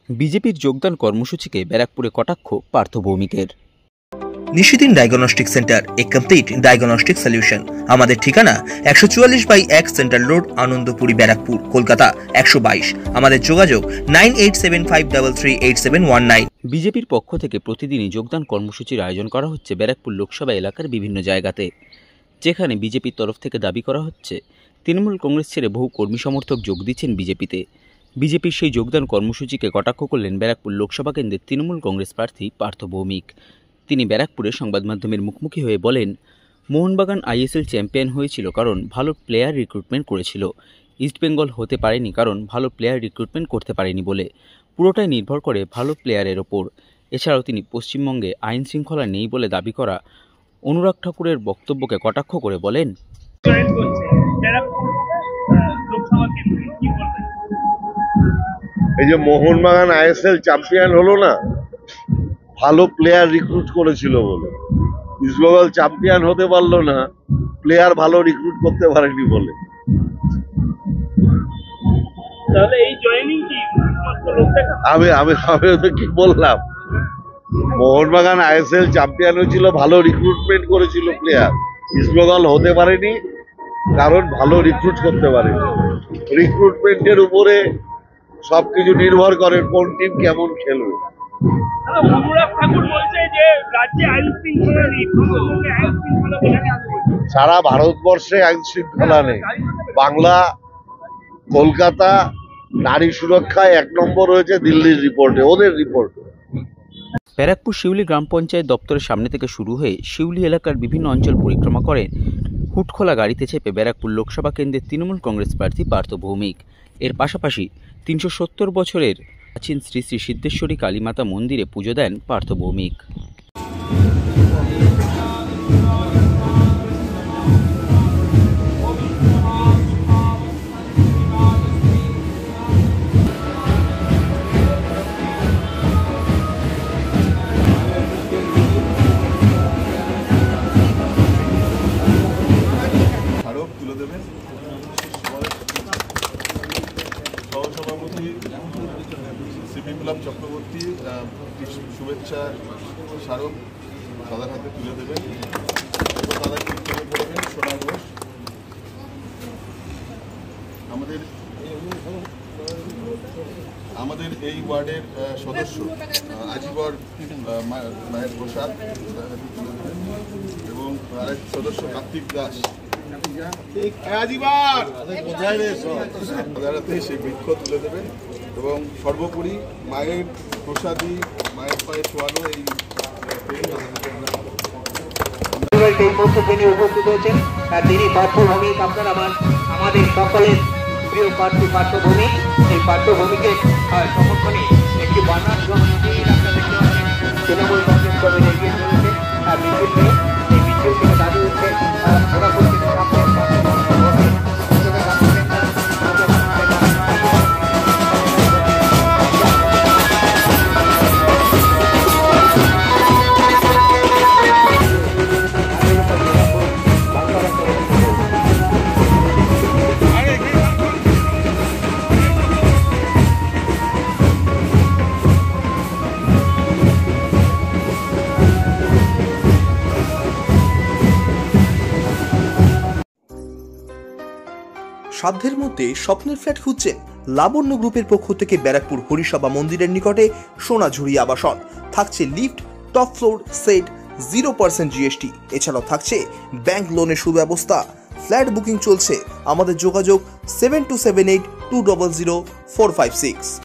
বিজেপির যোগদান কর্মসূচিকে ব্যারাকপুরে কটাক্ষ পার্থ ভৌমিকের। নিশিদিন ডায়াগনস্টিক সেন্টার, এ কমপ্লিট ডায়াগনস্টিক সলিউশন। আমাদের ঠিকানা 144/1 সেন্ট্রাল রোড, আনন্দপুরি, ব্যারাকপুর, কলকাতা 122। আমাদের যোগাযোগ 9875338719। বিজেপির পক্ষ থেকে প্রতিদিনই যোগদান কর্মসূচির আয়োজন করা হচ্ছে ব্যারাকপুর লোকসভা এলাকার বিভিন্ন জায়গাতে, যেখানে বিজেপির তরফ থেকে দাবি করা হচ্ছে তৃণমূল কংগ্রেস ছেড়ে বহু কর্মী সমর্থক যোগ দিচ্ছেন বিজেপিতে। বিজেপির সেই যোগদান কর্মসূচিকে কটাক্ষ করলেন ব্যারাকপুর লোকসভা কেন্দ্রের তৃণমূল কংগ্রেস প্রার্থী পার্থ ভৌমিক। তিনি ব্যারাকপুরে সংবাদ মাধ্যমের মুখোমুখি হয়ে বলেন, মোহনবাগান ISL চ্যাম্পিয়ন হয়েছিল কারণ ভালো প্লেয়ার রিক্রুটমেন্ট করেছিল। ইস্টবেঙ্গল হতে পারেনি কারণ ভালো প্লেয়ার রিক্রুটমেন্ট করতে পারেনি বলে। পুরোটাই নির্ভর করে ভালো প্লেয়ারের ওপর। এছাড়াও তিনি পশ্চিমবঙ্গে আইন শৃঙ্খলা নেই বলে দাবি করা অনুরাগ ঠাকুরের বক্তব্যকে কটাক্ষ করে বলেন, এই যে মোহনবাগান ISL চ্যাম্পিয়ন হলো না, ভালো প্লেয়ার রিক্রুট করেছিল বলে। ইস্টবেঙ্গল চ্যাম্পিয়ন হতে পারলো না, প্লেয়ার ভালো রিক্রুট করতে পারেনি বলে। আমি তো কি বললাম, মোহনবাগান ISL চ্যাম্পিয়ন হয়েছিল, ভালো রিক্রুটমেন্ট করেছিল প্লেয়ার। ইস্টবেঙ্গল হতে পারেনি কারণ ভালো রিক্রুট করতে পারেনি। রিক্রুটমেন্টের উপরে সবকিছু নির্ভর করে কোন টিম কেমন খেলবে। সারা ভারতবর্ষে আইন শৃঙ্খলা নেই। বাংলা, কলকাতা নারী সুরক্ষায় 1 নম্বর হয়েছে দিল্লির রিপোর্টে, ওদের রিপোর্টে। ব্যারাকপুর শিউলি গ্রাম পঞ্চায়েত দপ্তরের সামনে থেকে শুরু হয়ে শিউলি এলাকার বিভিন্ন অঞ্চল পরিক্রমা করেন হুটখোলা গাড়িতে চেপে ব্যারাকপুর লোকসভা কেন্দ্রের তৃণমূল কংগ্রেস প্রার্থী পার্থ ভৌমিক। এর পাশাপাশি 370 বছরের প্রাচীন শ্রী শ্রী সিদ্ধেশ্বরী কালীমাতা মন্দিরে পুজো দেন পার্থ ভৌমিক। তুলে দেবেন সহসভাপতি সিপি বিপ্লব চক্রবর্তী শুভেচ্ছা স্মারক দাদার হাতে তুলে দেবেন এবং দাদা কীর্তনে পড়বেন সোনা ঘোষ। আমাদের এই ওয়ার্ডের সদস্য আজিবর মায়ের প্রসাদ তুলে দেবেন এবং আরেক সদস্য কার্তিক দাস সেই বৃক্ষ তুলে দেবেন এবং সর্বোপরি মায়ের প্রসাদী, মায়ের পায়ে শোয়ানো এই উপস্থিত হয়েছেন তিনি পার্থ ভৌমিক। আপনারা আমাদের সকলের প্রিয় প্রার্থী পার্থ ভৌমিক। এই পার্থ ভৌমিকের সমর্থনে একটি বানান তৃণমূল কংগ্রেস কমিটি এগিয়ে চলেছে। এই মিছিল থেকে দাবি হচ্ছে সাধ্যের মধ্যে স্বপ্নের ফ্ল্যাট খুঁজছেন? লাবণ্য গ্রুপের পক্ষ থেকে ব্যারাকপুর হরিসভা মন্দিরের নিকটে সোনাঝুরি আবাসন। থাকছে lift, top floor, set, 0% GST। এছাড়াও থাকছে ব্যাংক লোনের সুব্যবস্থা। ফ্ল্যাট বুকিং চলছে। আমাদের যোগাযোগ 7278200456।